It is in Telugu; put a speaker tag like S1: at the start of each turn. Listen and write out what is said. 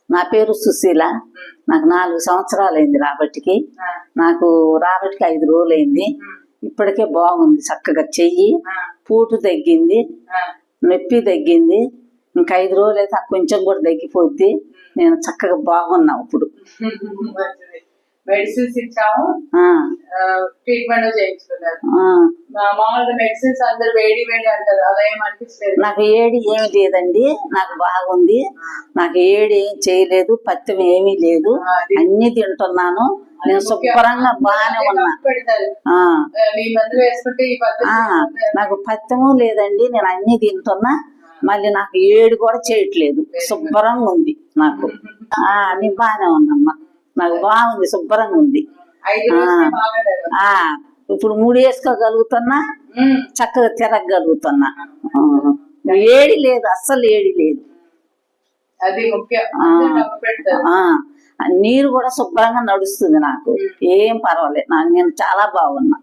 S1: నా పేరు సుశీల. నాకు 4 సంవత్సరాలైంది రాబట్టికి. నాకు రాబట్టికి 5 రోజులైంది. ఇప్పటికే బాగుంది, చక్కగా చెయ్యి పూటు తగ్గింది, నొప్పి తగ్గింది. ఇంకా 5 రోజులు అయితే కొంచెం కూడా తగ్గిపోద్ది. నేను చక్కగా బాగున్నా. ఇప్పుడు
S2: మెడిసిన్స్ ఇచ్చాము, ట్రీట్మెంట్ చేయించుకున్నారు. మామూలుగా మెడిసిన్స్ అందరు వేడి వేడి అంటారు, అలా ఏమనిపించలేదు?
S1: నాకు ఏమి లేదండి, నాకు బాగుంది. నాకు ఏం చేయలేదు, పత్యం ఏమీ లేదు, అన్ని తింటున్నాను. నేను శుభ్రంగా బాగానే ఉన్నా. నాకు పత్యము లేదండి, నేను అన్ని తింటున్నా. మళ్ళీ నాకు ఏడు కూడా చేయట్లేదు, శుభ్రంగా ఉంది నాకు. అన్ని బాగానే ఉన్నమ్మా, నాకు బాగుంది, శుభ్రంగా ఉంది. ఇప్పుడు 3 వేసుకోగలుగుతున్నా, చక్కగా తిరగగలుగుతున్నా. ఏడి లేదు, అస్సలు ఏడి లేదు. నీరు కూడా శుభ్రంగా నడుస్తుంది నాకు, ఏం పర్వాలేదు. నాకు నేను చాలా బాగున్నా.